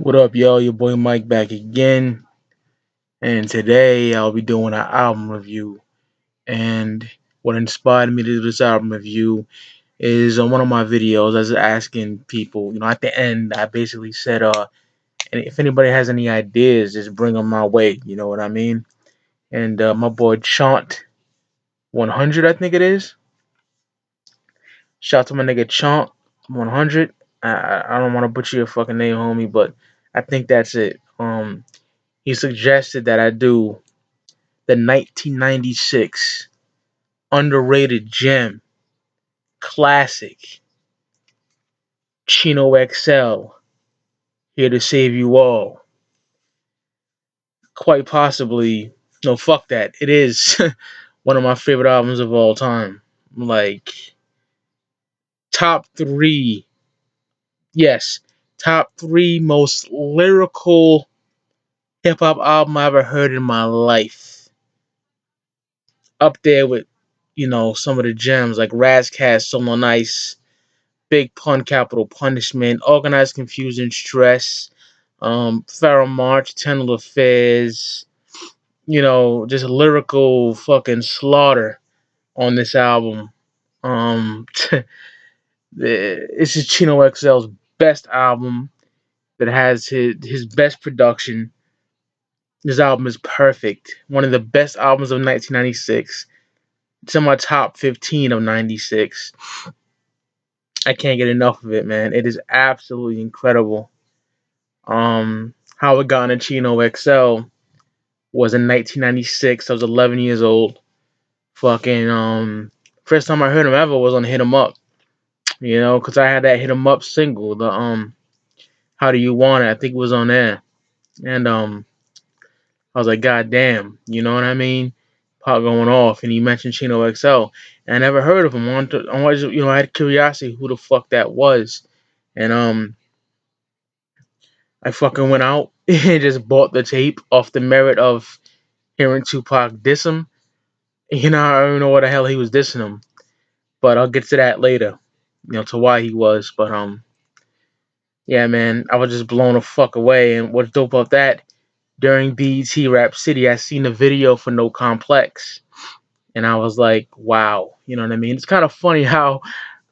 What up, yo? Your boy Mike back again, and today I'll be doing an album review. And what inspired me to do this album review is on one of my videos. I was asking people, at the end, I basically said, and if anybody has any ideas, just bring them my way. You know what I mean? And my boy Chant 100, I think it is. Shout out to my nigga Chant 100. I don't want to butcher your fucking name, homie, but I think that's it. He suggested that I do the 1996 underrated gem classic Chino XL, Here to Save You All. Quite possibly, no, fuck that. It is one of my favorite albums of all time. Like, top three, yes, top three most lyrical hip hop album I ever heard in my life. Up there with, some of the gems like Razcast, Solo Nice, Big Pun, Capital Punishment, Organized Confusion, Stress, Pharaoh March, Tenor Affairs, just lyrical fucking slaughter on this album. This is Chino XL's best album that has his best production. This album is perfect. One of the best albums of 1996. It's in my top 15 of 96. I can't get enough of it, man. It is absolutely incredible. How it got into Chino XL was in 1996. I was 11 years old. Fucking first time I heard him ever was on Hit 'Em Up. Because I had that Hit 'Em Up single, the How Do You Want It? I think it was on there, and I was like, God damn, you know what I mean? Pop going off, and he mentioned Chino XL, and I never heard of him. I had curiosity who the fuck that was, and I fucking went out and just bought the tape off the merit of hearing Tupac diss him. I don't know what the hell he was dissing him, but I'll get to that later. To why he was, but yeah, man, I was just blown the fuck away. And what's dope about that? During BET Rap City, I seen a video for No Complex, and I was like, wow, you know what I mean? It's kind of funny how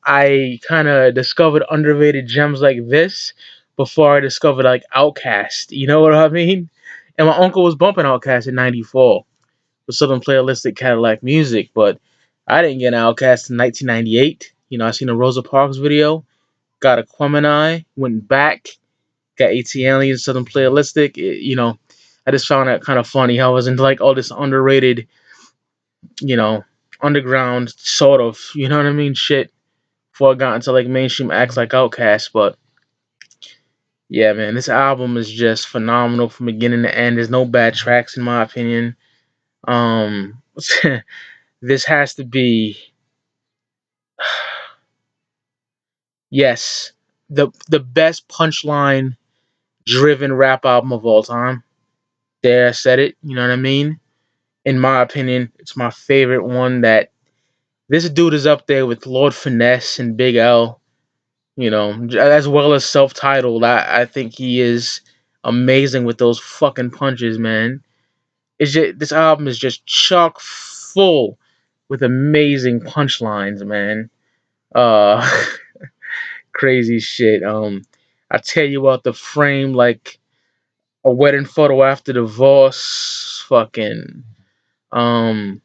I kind of discovered underrated gems like this before I discovered like Outkast. You know what I mean? And my uncle was bumping Outkast in '94 with Southern Playalistic Cadillac Music, but I didn't get Outkast in 1998. I seen a Rosa Parks video, got a Quemini, went back, got ATL and Southern Playalistic. I just found that kind of funny how I was into like all this underrated, you know, underground sort of, you know what I mean, shit before I got into like mainstream acts like Outkast. But yeah, man, this album is just phenomenal from beginning to end. There's no bad tracks in my opinion. Um, this has to be, yes, the best punchline driven rap album of all time. There, I said it. You know what I mean? In my opinion, it's my favorite one. That this dude is up there with Lord Finesse and Big L. As well as self-titled. I think he is amazing with those fucking punches, man. This album is just chock full with amazing punchlines, man. Uh, crazy shit. I tell you what, the frame like a wedding photo after divorce. Fucking um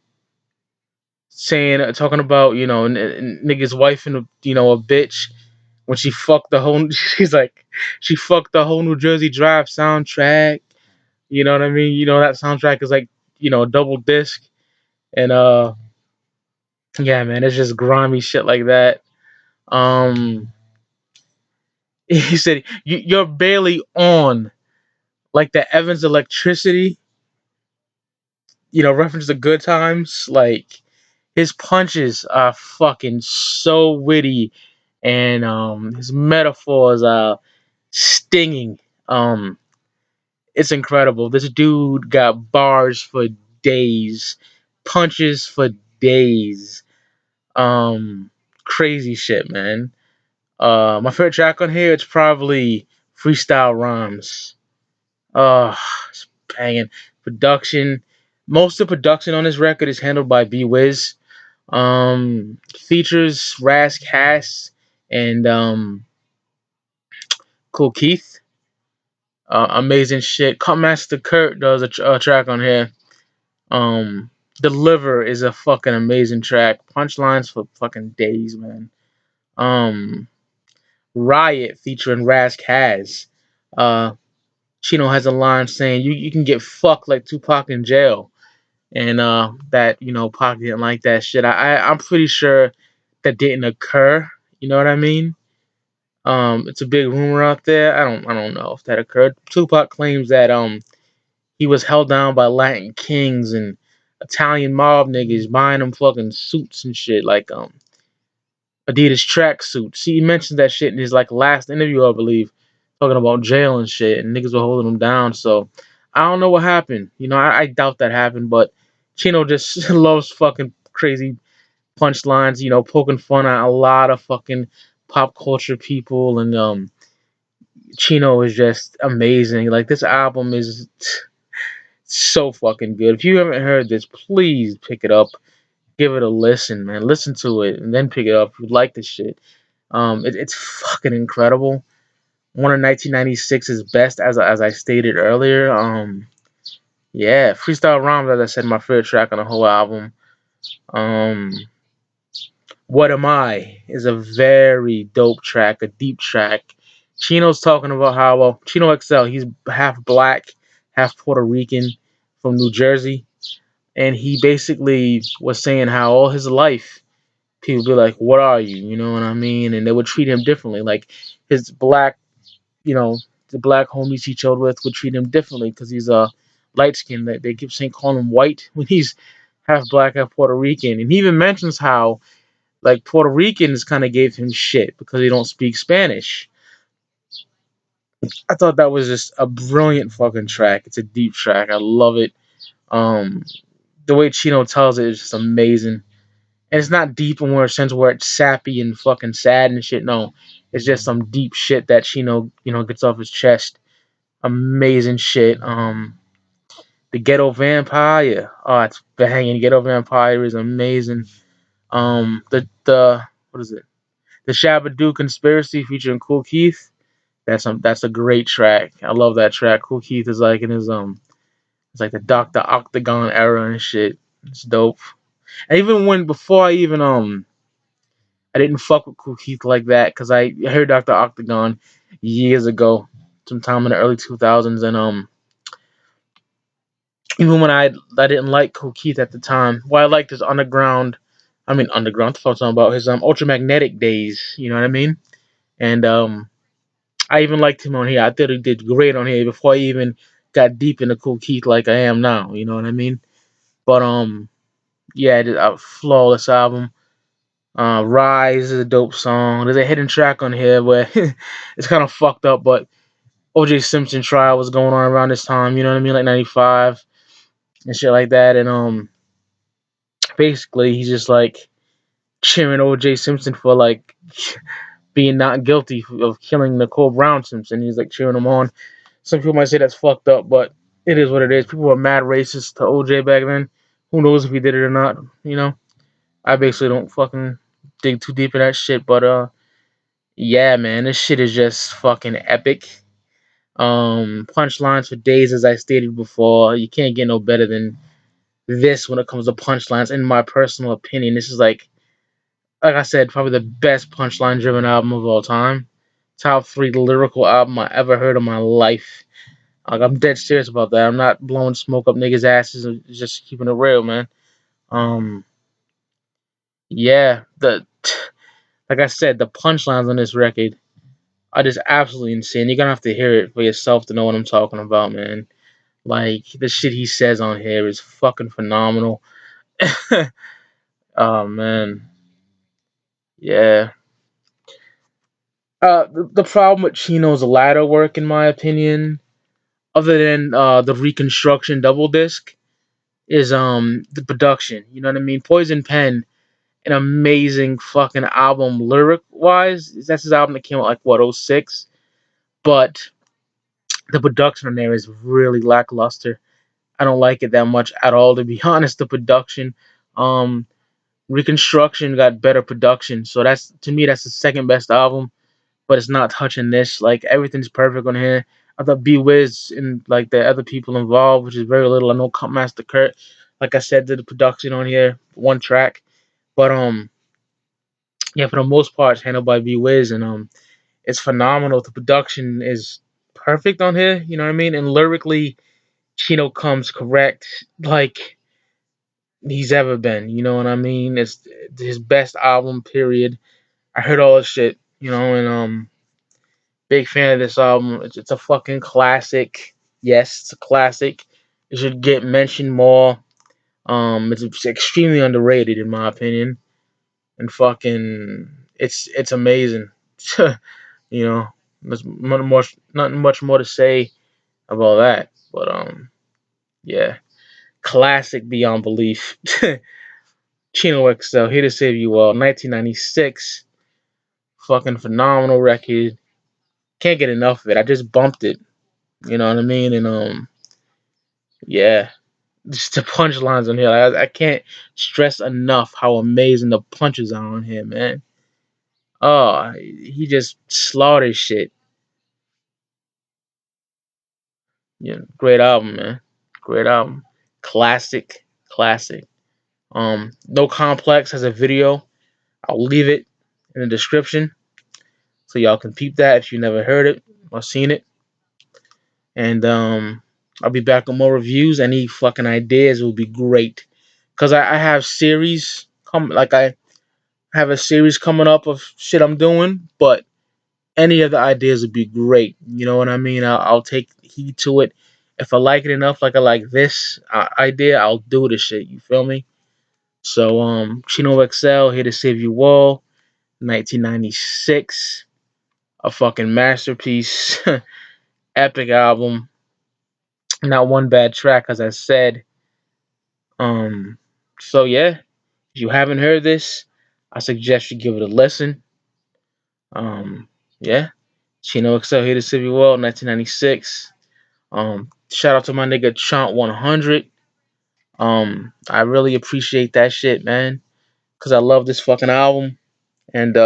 talking about nigga's wife and a bitch when she fucked the whole she's like she fucked the whole New Jersey Drive soundtrack. You know what I mean? That soundtrack is like a double disc, and yeah, man, it's just grimy shit like that. um he said you're barely on, like the Evans Electricity, reference to Good Times. Like, his punches are fucking so witty, and his metaphors are stinging. Um, it's incredible. This dude got bars for days, punches for days. Crazy shit, man. My favorite track on here, it's probably freestyle rhymes. It's banging. Production. Most of the production on this record is handled by B Wiz. Features Raz Cass and Cool Keith. Amazing shit. Master Kurt does a track on here. Um, Deliver is a fucking amazing track. Punchlines for fucking days, man. Um, Riot featuring Raz Cass. Chino has a line saying you can get fucked like Tupac in jail, and that Pac didn't like that shit. I'm pretty sure that didn't occur. You know what I mean? It's a big rumor out there. I don't know if that occurred. Tupac claims that he was held down by Latin kings and Italian mob niggas buying him fucking suits and shit like Adidas track suits. He mentioned that shit in his like last interview, I believe, talking about jail and shit, and niggas were holding him down. So I don't know what happened. I doubt that happened, but Chino just loves fucking crazy punchlines. Poking fun at a lot of fucking pop culture people, and Chino is just amazing. Like this album is so fucking good. If you haven't heard this, please pick it up. Give it a listen, man. Listen to it and then pick it up if you like this shit. It's fucking incredible. One of 1996's best, as I stated earlier. Yeah, Freestyle Rhymes, as I said, my favorite track on the whole album. Um, What Am I is a very dope track, a deep track. Chino's talking about how, well, Chino XL, he's half black, half Puerto Rican from New Jersey. And he basically was saying how all his life people be like, "What are you?" You know what I mean? And they would treat him differently. Like his black, the black homies he chilled with would treat him differently because he's a light skinned. They keep saying calling him white when he's half black, half Puerto Rican. And he even mentions how like Puerto Ricans kind of gave him shit because they don't speak Spanish. I thought that was just a brilliant fucking track. It's a deep track. I love it. Um, the way Chino tells it is just amazing. And it's not deep in a sense where it's sappy and fucking sad and shit. No, it's just some deep shit that Chino, gets off his chest. Amazing shit. The Ghetto Vampire. Oh, it's banging. Ghetto Vampire is amazing. The what is it? The Shabba Conspiracy featuring Cool Keith. That's a great track. I love that track. Cool Keith is like in his it's like the Doctor Octagon era and shit. It's dope. And even when before I even I didn't fuck with Cool Keith like that because I heard Doctor Octagon years ago, sometime in the early 2000s, and even when I didn't like Cool Keith at the time, well, I liked his underground. I mean underground. What I'm talking about his ultramagnetic days. You know what I mean? And I even liked him on here. I thought he did great on here before I even got deep into Cool Keith like I am now. You know what I mean? But yeah, a flawless album. Rise is a dope song. There's a hidden track on here where it's kind of fucked up, but OJ Simpson trial was going on around this time, you know what I mean? Like 95 and shit like that. And basically he's just like cheering OJ Simpson for like being not guilty of killing Nicole Brown Simpson. He's like cheering him on. Some people might say that's fucked up, but it is what it is. People were mad racist to OJ back then. Who knows if he did it or not, you know? I basically don't fucking dig too deep in that shit, but yeah, man, this shit is just fucking epic. Punchlines for days, as I stated before. You can't get no better than this when it comes to punchlines. In my personal opinion, this is like I said, probably the best punchline driven album of all time. Top three lyrical album I ever heard in my life. Like I'm dead serious about that. I'm not blowing smoke up niggas' asses. I'm just keeping it real, man. Um, yeah, the like I said, the punchlines on this record are just absolutely insane. You're gonna have to hear it for yourself to know what I'm talking about, man. Like the shit he says on here is fucking phenomenal. Oh man, yeah. The problem with Chino's latter work, in my opinion, other than the Reconstruction double disc, is the production. You know what I mean? Poison Pen, an amazing fucking album lyric wise. That's his album that came out like what '06, but the production on there is really lackluster. I don't like it that much at all, to be honest. The production, um, Reconstruction got better production, so that's to me that's the second best album, but it's not touching this. Like everything's perfect on here. I thought B Wiz and like the other people involved, which is very little. I know Master Kurt, like I said, did the production on here, one track, but yeah, for the most part, it's handled by B Wiz, and it's phenomenal. The production is perfect on here. You know what I mean? And lyrically, Chino comes correct like he's ever been. You know what I mean? It's his best album. Period. I heard all this shit. You know, and big fan of this album. It's a fucking classic. Yes, it's a classic. It should get mentioned more. It's extremely underrated in my opinion, and fucking, it's amazing. You know, there's nothing much more to say about that. But yeah, classic beyond belief. Chino XL, here to save you all. 1996, fucking phenomenal record. Can't get enough of it. I just bumped it. You know what I mean? And yeah, just the punchlines on here. Like, I can't stress enough how amazing the punches are on here, man. Oh, he just slaughters shit. Yeah, great album, man. Great album. Classic, classic. No Complex has a video. I'll leave it in the description so y'all can peep that if you never heard it or seen it. And I'll be back with more reviews. Any fucking ideas will be great. Cause I have series I have a series coming up of shit I'm doing, but any of the ideas would be great. You know what I mean? I'll take heed to it. If I like it enough, like I like this idea, I'll do the shit. You feel me? So Chino XL here to save you all. 1996, a fucking masterpiece, epic album. Not one bad track, as I said. Um, so yeah, if you haven't heard this, I suggest you give it a listen. Yeah, Chino XL here to save you all. 1996. Shout out to my nigga Chomp 100. I really appreciate that shit, man, cause I love this fucking album. And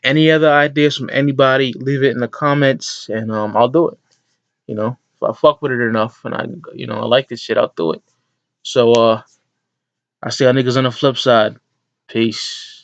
any other ideas from anybody, leave it in the comments, and I'll do it. You know, if I fuck with it enough, and I like this shit, I'll do it. So I see y'all niggas on the flip side. Peace.